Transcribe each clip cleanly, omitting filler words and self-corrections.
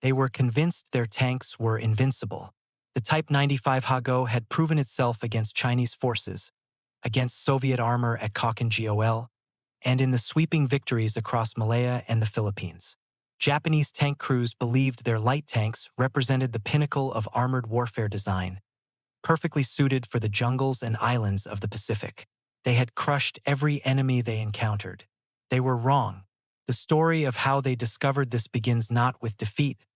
They were convinced their tanks were invincible. The Type 95 Hago had proven itself against Chinese forces, against Soviet armor at Gol, and in the sweeping victories across Malaya and the Philippines. Japanese tank crews believed their light tanks represented the pinnacle of armored warfare design, perfectly suited for the jungles and islands of the Pacific. They had crushed every enemy they encountered. They were wrong. The story of how they discovered this begins not with defeat,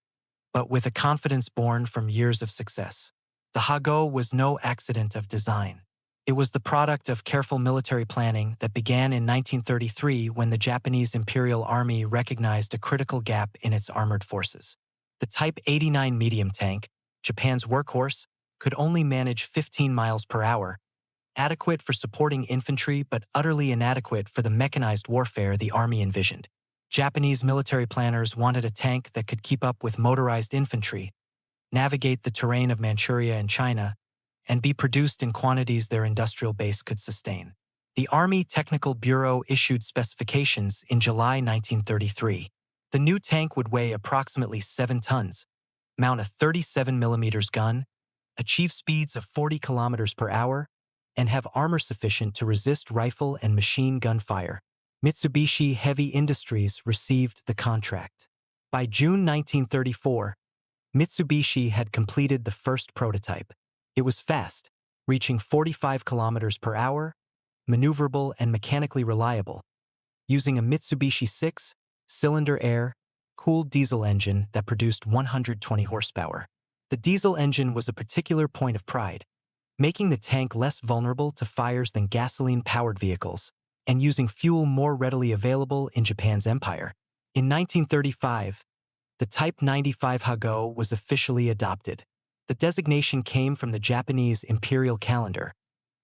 but with a confidence born from years of success. The Hago was no accident of design. It was the product of careful military planning that began in 1933 when the Japanese Imperial Army recognized a critical gap in its armored forces. The Type 89 medium tank, Japan's workhorse, could only manage 15 miles per hour, adequate for supporting infantry but utterly inadequate for the mechanized warfare the Army envisioned. Japanese military planners wanted a tank that could keep up with motorized infantry, navigate the terrain of Manchuria and China, and be produced in quantities their industrial base could sustain. The Army Technical Bureau issued specifications in July 1933. The new tank would weigh approximately 7 tons, mount a 37mm gun, achieve speeds of 40 kilometers per hour, and have armor sufficient to resist rifle and machine gun fire. Mitsubishi Heavy Industries received the contract. By June 1934, Mitsubishi had completed the first prototype. It was fast, reaching 45 kilometers per hour, maneuverable and mechanically reliable, using a Mitsubishi 6-cylinder air-cooled diesel engine that produced 120 horsepower. The diesel engine was a particular point of pride, making the tank less vulnerable to fires than gasoline-powered vehicles, and using fuel more readily available in Japan's empire. In 1935, the Type 95 Hago was officially adopted. The designation came from the Japanese imperial calendar,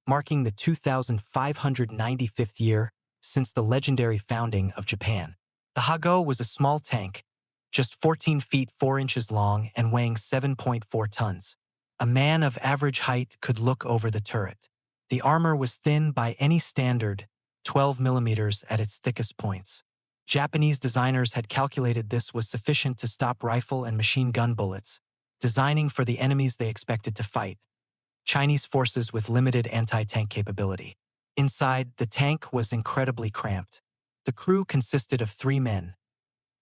marking the 2595th year since the legendary founding of Japan. The Hago was a small tank, just 14 feet 4 inches long and weighing 7.4 tons. A man of average height could look over the turret. The armor was thin by any standard, 12 millimeters at its thickest points. Japanese designers had calculated this was sufficient to stop rifle and machine gun bullets, designing for the enemies they expected to fight, Chinese forces with limited anti-tank capability. Inside, the tank was incredibly cramped. The crew consisted of 3 men: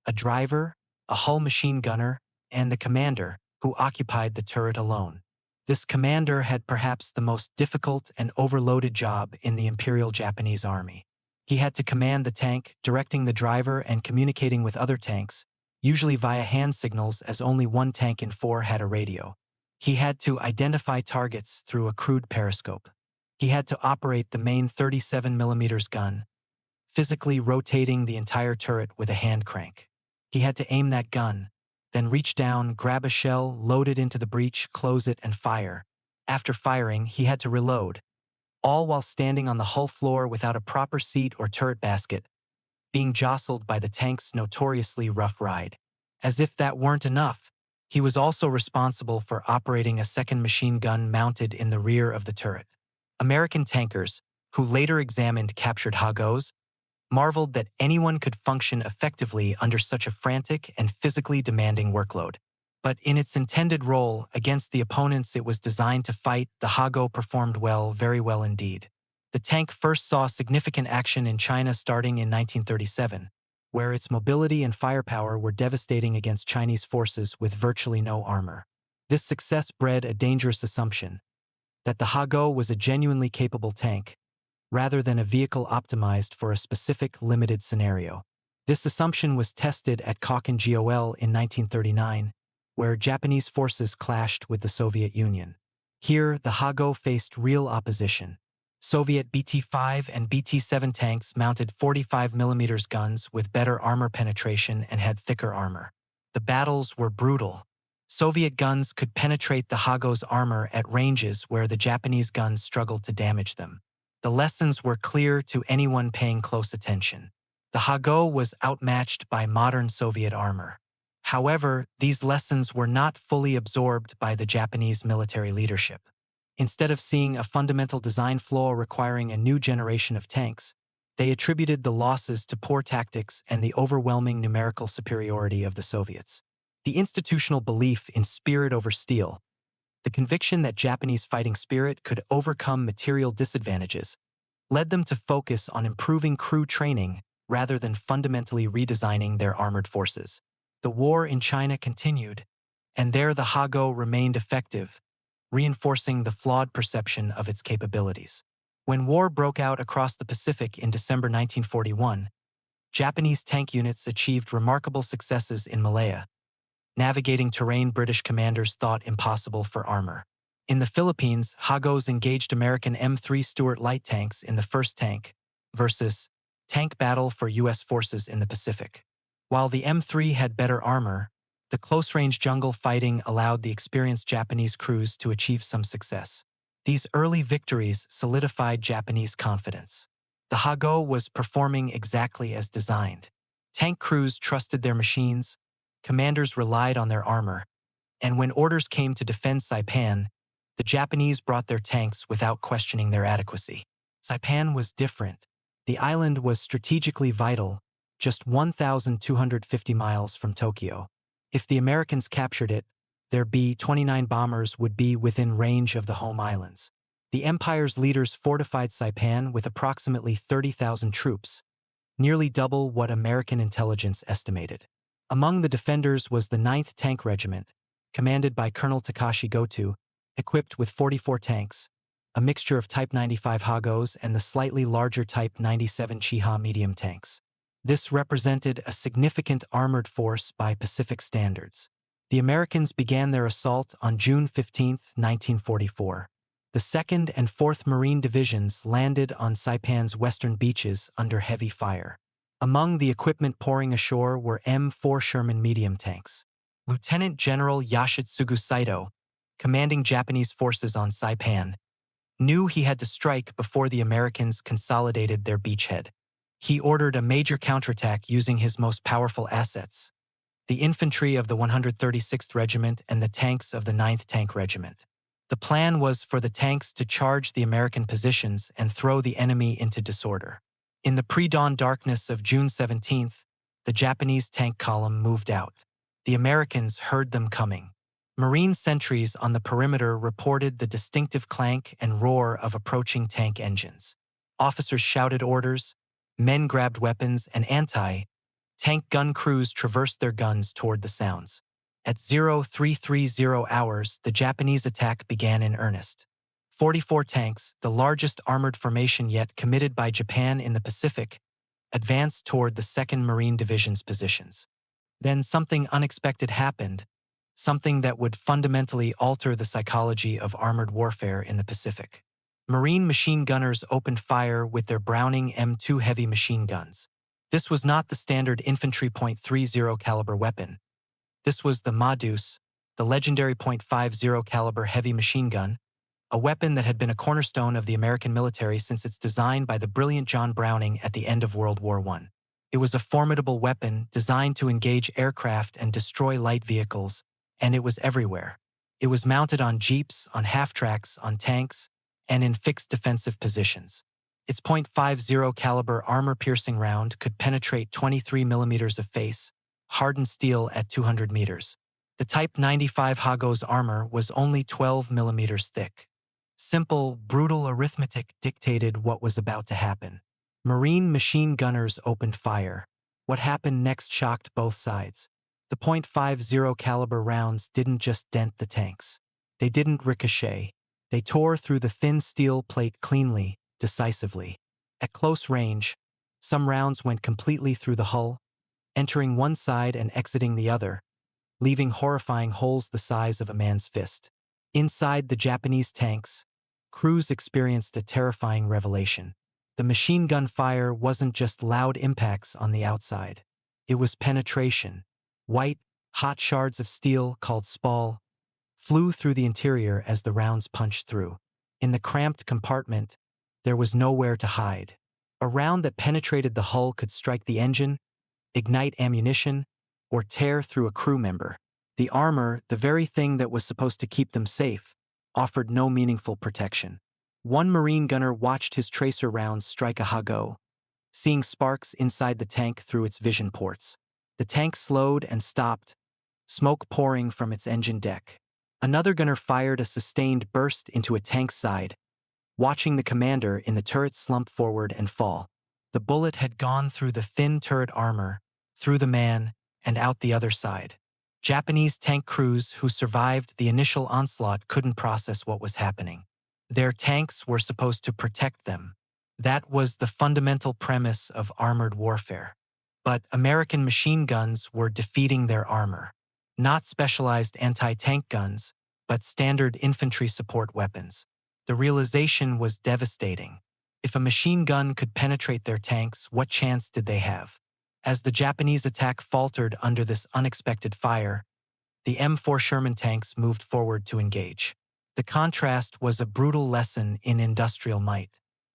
a driver, a hull machine gunner, and the commander, who occupied the turret alone. This commander had perhaps the most difficult and overloaded job in the Imperial Japanese Army. He had to command the tank, directing the driver and communicating with other tanks, usually via hand signals as only one tank in 4 had a radio. He had to identify targets through a crude periscope. He had to operate the main 37mm gun, physically rotating the entire turret with a hand crank. He had to aim that gun, then reach down, grab a shell, load it into the breech, close it, and fire. After firing, he had to reload, all while standing on the hull floor without a proper seat or turret basket, being jostled by the tank's notoriously rough ride. As if that weren't enough, he was also responsible for operating a second machine gun mounted in the rear of the turret. American tankers, who later examined captured Hagos, marveled that anyone could function effectively under such a frantic and physically demanding workload. But in its intended role against the opponents it was designed to fight, the Hago performed well, very well indeed. The tank first saw significant action in China starting in 1937, where its mobility and firepower were devastating against Chinese forces with virtually no armor. This success bred a dangerous assumption that the Hago was a genuinely capable tank, rather than a vehicle optimized for a specific limited scenario. This assumption was tested at Gol in 1939, where Japanese forces clashed with the Soviet Union. Here, the Hago faced real opposition. Soviet BT-5 and BT-7 tanks mounted 45mm guns with better armor penetration and had thicker armor. The battles were brutal. Soviet guns could penetrate the Hago's armor at ranges where the Japanese guns struggled to damage them. The lessons were clear to anyone paying close attention. The Hago was outmatched by modern Soviet armor. However, these lessons were not fully absorbed by the Japanese military leadership. Instead of seeing a fundamental design flaw requiring a new generation of tanks, they attributed the losses to poor tactics and the overwhelming numerical superiority of the Soviets. The institutional belief in spirit over steel, the conviction that Japanese fighting spirit could overcome material disadvantages, led them to focus on improving crew training rather than fundamentally redesigning their armored forces. The war in China continued, and there the Hago remained effective, reinforcing the flawed perception of its capabilities. When war broke out across the Pacific in December 1941, Japanese tank units achieved remarkable successes in Malaya, navigating terrain British commanders thought impossible for armor. In the Philippines, Hagos engaged American M3 Stuart light tanks in the First Tank versus Tank Battle for U.S. forces in the Pacific. While the M3 had better armor, the close-range jungle fighting allowed the experienced Japanese crews to achieve some success. These early victories solidified Japanese confidence. The Hago was performing exactly as designed. Tank crews trusted their machines, commanders relied on their armor, and when orders came to defend Saipan, the Japanese brought their tanks without questioning their adequacy. Saipan was different. The island was strategically vital, just 1,250 miles from Tokyo. If the Americans captured it, their B-29 bombers would be within range of the home islands. The Empire's leaders fortified Saipan with approximately 30,000 troops, nearly double what American intelligence estimated. Among the defenders was the 9th Tank Regiment, commanded by Colonel Takashi Goto, equipped with 44 tanks, a mixture of Type 95 Hagos and the slightly larger Type 97 Chiha medium tanks. This represented a significant armored force by Pacific standards. The Americans began their assault on June 15, 1944. The 2nd and 4th Marine Divisions landed on Saipan's western beaches under heavy fire. Among the equipment pouring ashore were M4 Sherman medium tanks. Lieutenant General Yoshitsugu Saito, commanding Japanese forces on Saipan, knew he had to strike before the Americans consolidated their beachhead. He ordered a major counterattack using his most powerful assets, the infantry of the 136th Regiment and the tanks of the 9th Tank Regiment. The plan was for the tanks to charge the American positions and throw the enemy into disorder. In the pre-dawn darkness of June 17th, the Japanese tank column moved out. The Americans heard them coming. Marine sentries on the perimeter reported the distinctive clank and roar of approaching tank engines. Officers shouted orders, men grabbed weapons, and anti-tank gun crews traversed their guns toward the sounds. At 0330 hours, the Japanese attack began in earnest. 44 tanks, the largest armored formation yet committed by Japan in the Pacific, advanced toward the 2nd Marine Division's positions. Then something unexpected happened, something that would fundamentally alter the psychology of armored warfare in the Pacific. Marine machine gunners opened fire with their Browning M2 heavy machine guns. This was not the standard infantry .30 caliber weapon. This was the Madus, the legendary .50 caliber heavy machine gun, a weapon that had been a cornerstone of the American military since its design by the brilliant John Browning at the end of World War I. It was a formidable weapon designed to engage aircraft and destroy light vehicles, and it was everywhere. It was mounted on jeeps, on half-tracks, on tanks, and in fixed defensive positions. Its .50 caliber armor-piercing round could penetrate 23 millimeters of face, hardened steel at 200 meters. The Type 95 Hago's armor was only 12 millimeters thick. Simple, brutal arithmetic dictated what was about to happen. Marine machine gunners opened fire. What happened next shocked both sides. The .50 caliber rounds didn't just dent the tanks. They didn't ricochet. They tore through the thin steel plate cleanly, decisively. At close range, some rounds went completely through the hull, entering one side and exiting the other, leaving horrifying holes the size of a man's fist. Inside the Japanese tanks, crews experienced a terrifying revelation. The machine gun fire wasn't just loud impacts on the outside. It was penetration. White, hot shards of steel, called spall, flew through the interior as the rounds punched through. In the cramped compartment, there was nowhere to hide. A round that penetrated the hull could strike the engine, ignite ammunition, or tear through a crew member. The armor, the very thing that was supposed to keep them safe, offered no meaningful protection. One Marine gunner watched his tracer rounds strike a Hago, seeing sparks inside the tank through its vision ports. The tank slowed and stopped, smoke pouring from its engine deck. Another gunner fired a sustained burst into a tank's side, watching the commander in the turret slump forward and fall. The bullet had gone through the thin turret armor, through the man, and out the other side. Japanese tank crews who survived the initial onslaught couldn't process what was happening. Their tanks were supposed to protect them. That was the fundamental premise of armored warfare. But American machine guns were defeating their armor. Not specialized anti-tank guns, but standard infantry support weapons. The realization was devastating. If a machine gun could penetrate their tanks, what chance did they have? As the Japanese attack faltered under this unexpected fire, the M4 Sherman tanks moved forward to engage. The contrast was a brutal lesson in industrial might.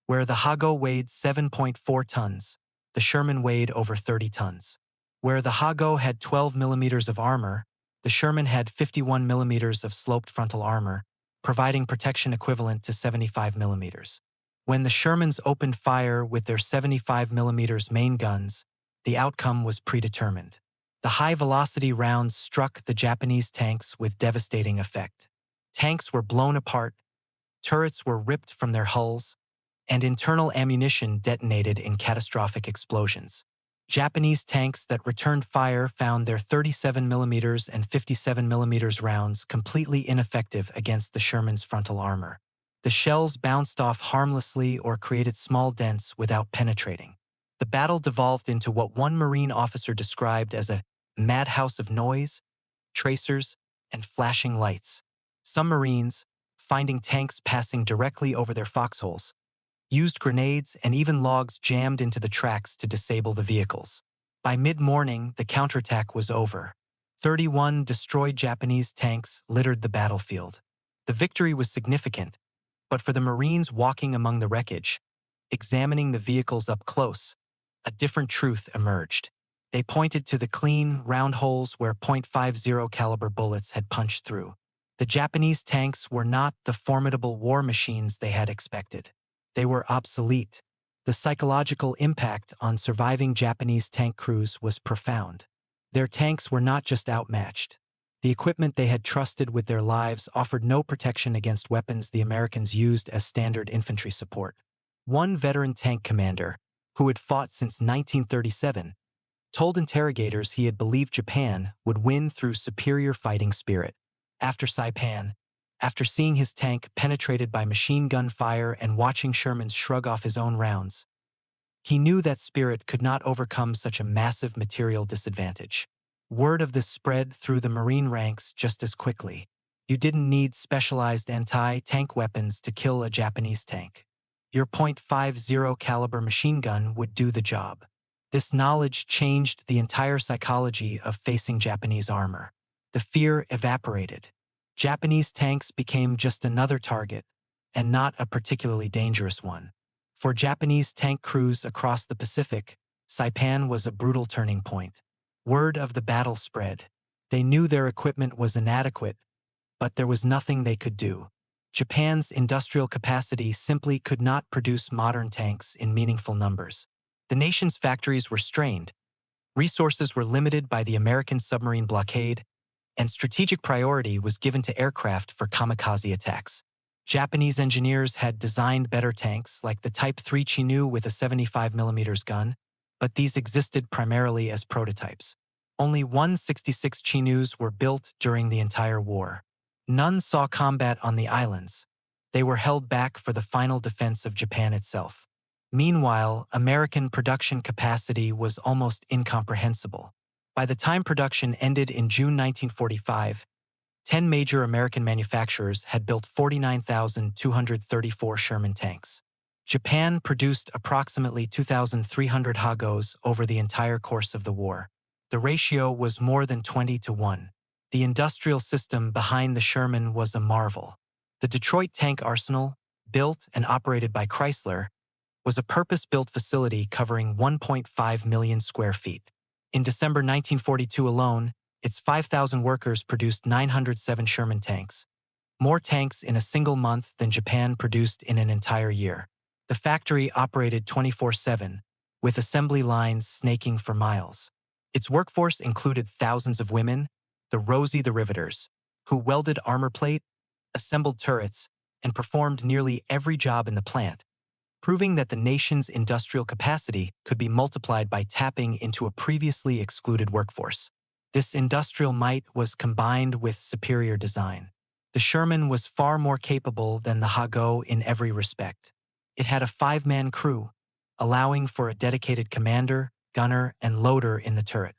Where the Hago weighed 7.4 tons, the Sherman weighed over 30 tons. Where the Hago had 12 millimeters of armor, the Sherman had 51 millimeters of sloped frontal armor, providing protection equivalent to 75 millimeters. When the Shermans opened fire with their 75 millimeters main guns, the outcome was predetermined. The high-velocity rounds struck the Japanese tanks with devastating effect. Tanks were blown apart, turrets were ripped from their hulls, and internal ammunition detonated in catastrophic explosions. Japanese tanks that returned fire found their 37 millimeters and 57 millimeters rounds completely ineffective against the Sherman's frontal armor. The shells bounced off harmlessly or created small dents without penetrating. The battle devolved into what one Marine officer described as a madhouse of noise, tracers, and flashing lights. Some Marines, finding tanks passing directly over their foxholes, used grenades and even logs jammed into the tracks to disable the vehicles. By mid-morning, the counterattack was over. 31 destroyed Japanese tanks littered the battlefield. The victory was significant, but for the Marines walking among the wreckage, examining the vehicles up close, a different truth emerged. They pointed to the clean, round holes where .50 caliber bullets had punched through. The Japanese tanks were not the formidable war machines they had expected. They were obsolete. The psychological impact on surviving Japanese tank crews was profound. Their tanks were not just outmatched. The equipment they had trusted with their lives offered no protection against weapons the Americans used as standard infantry support. One veteran tank commander, who had fought since 1937, told interrogators he had believed Japan would win through superior fighting spirit. After Saipan, after seeing his tank penetrated by machine gun fire and watching Sherman shrug off his own rounds, he knew that spirit could not overcome such a massive material disadvantage. Word of this spread through the Marine ranks just as quickly. You didn't need specialized anti-tank weapons to kill a Japanese tank. Your .50 caliber machine gun would do the job. This knowledge changed the entire psychology of facing Japanese armor. The fear evaporated. Japanese tanks became just another target, and not a particularly dangerous one. For Japanese tank crews across the Pacific, Saipan was a brutal turning point. Word of the battle spread. They knew their equipment was inadequate, but there was nothing they could do. Japan's industrial capacity simply could not produce modern tanks in meaningful numbers. The nation's factories were strained, resources were limited by the American submarine blockade, and strategic priority was given to aircraft for kamikaze attacks. Japanese engineers had designed better tanks like the Type 3 Chinook with a 75 mm gun, but these existed primarily as prototypes. Only 166 Chinooks were built during the entire war. None saw combat on the islands. They were held back for the final defense of Japan itself. Meanwhile, American production capacity was almost incomprehensible. By the time production ended in June 1945, 10 major American manufacturers had built 49,234 Sherman tanks. Japan produced approximately 2,300 Hagos over the entire course of the war. The ratio was more than 20-1. The industrial system behind the Sherman was a marvel. The Detroit Tank Arsenal, built and operated by Chrysler, was a purpose-built facility covering 1.5 million square feet. In December 1942 alone, its 5,000 workers produced 907 Sherman tanks, more tanks in a single month than Japan produced in an entire year. The factory operated 24/7, with assembly lines snaking for miles. Its workforce included thousands of women, the Rosie the Riveters, who welded armor plate, assembled turrets, and performed nearly every job in the plant, proving that the nation's industrial capacity could be multiplied by tapping into a previously excluded workforce. This industrial might was combined with superior design. The Sherman was far more capable than the Hago in every respect. It had a 5-man crew, allowing for a dedicated commander, gunner, and loader in the turret.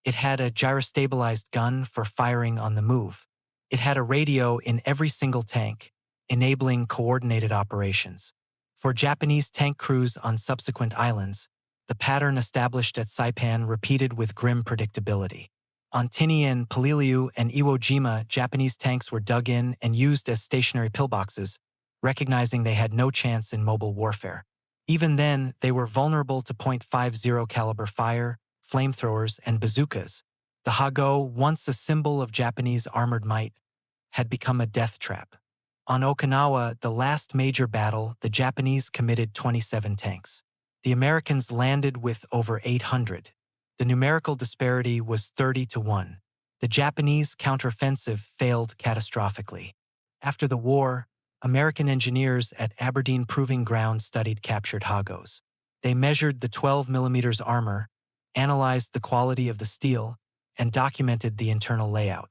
It had a gyrostabilized gun for firing on the move. It had a radio in every single tank, enabling coordinated operations. For Japanese tank crews on subsequent islands, the pattern established at Saipan repeated with grim predictability. On Tinian, Peleliu, and Iwo Jima, Japanese tanks were dug in and used as stationary pillboxes, recognizing they had no chance in mobile warfare. Even then, they were vulnerable to .50 caliber fire, flamethrowers, and bazookas. The Hago, once a symbol of Japanese armored might, had become a death trap. On Okinawa, the last major battle, the Japanese committed 27 tanks. The Americans landed with over 800. The numerical disparity was 30-1. The Japanese counteroffensive failed catastrophically. After the war, American engineers at Aberdeen Proving Ground studied captured Hagos. They measured the 12mm armor, analyzed the quality of the steel, and documented the internal layout.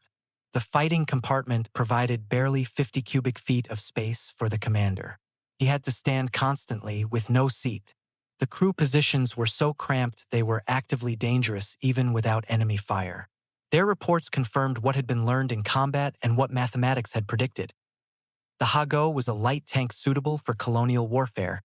The fighting compartment provided barely 50 cubic feet of space for the commander. He had to stand constantly with no seat. The crew positions were so cramped they were actively dangerous even without enemy fire. Their reports confirmed what had been learned in combat and what mathematics had predicted. The Hago was a light tank suitable for colonial warfare,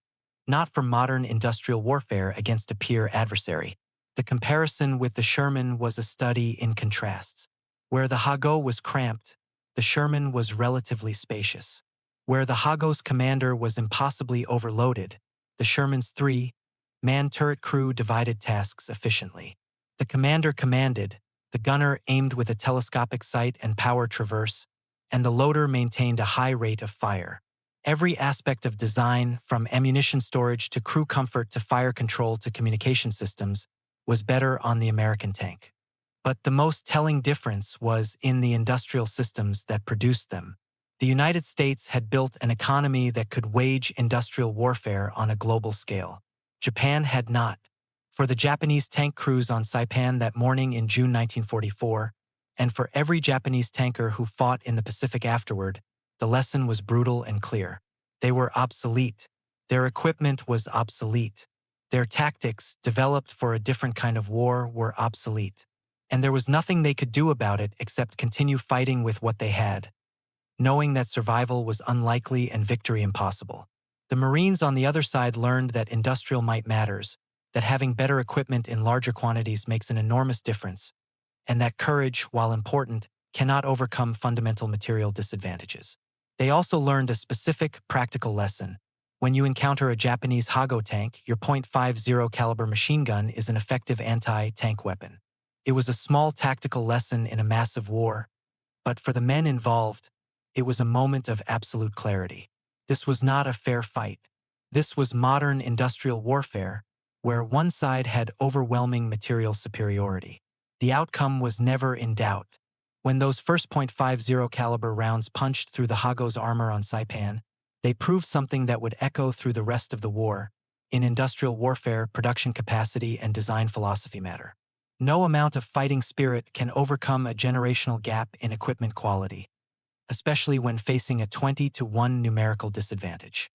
not for modern industrial warfare against a peer adversary. The comparison with the Sherman was a study in contrasts. Where the Hago was cramped, the Sherman was relatively spacious. Where the Hago's commander was impossibly overloaded, the Sherman's 3-man turret crew divided tasks efficiently. The commander commanded, the gunner aimed with a telescopic sight and power traverse, and the loader maintained a high rate of fire. Every aspect of design, from ammunition storage to crew comfort to fire control to communication systems, was better on the American tank. But the most telling difference was in the industrial systems that produced them. The United States had built an economy that could wage industrial warfare on a global scale. Japan had not. For the Japanese tank crews on Saipan that morning in June 1944, and for every Japanese tanker who fought in the Pacific afterward, the lesson was brutal and clear. They were obsolete. Their equipment was obsolete. Their tactics, developed for a different kind of war, were obsolete. And there was nothing they could do about it except continue fighting with what they had, knowing that survival was unlikely and victory impossible. The Marines on the other side learned that industrial might matters, that having better equipment in larger quantities makes an enormous difference, and that courage, while important, cannot overcome fundamental material disadvantages. They also learned a specific, practical lesson. When you encounter a Japanese Hago tank, your .50 caliber machine gun is an effective anti-tank weapon. It was a small tactical lesson in a massive war, but for the men involved, it was a moment of absolute clarity. This was not a fair fight. This was modern industrial warfare, where one side had overwhelming material superiority. The outcome was never in doubt. When those first .50 caliber rounds punched through the Hago's armor on Saipan, they proved something that would echo through the rest of the war. In industrial warfare, production capacity and design philosophy matter. No amount of fighting spirit can overcome a generational gap in equipment quality, especially when facing a 20-1 numerical disadvantage.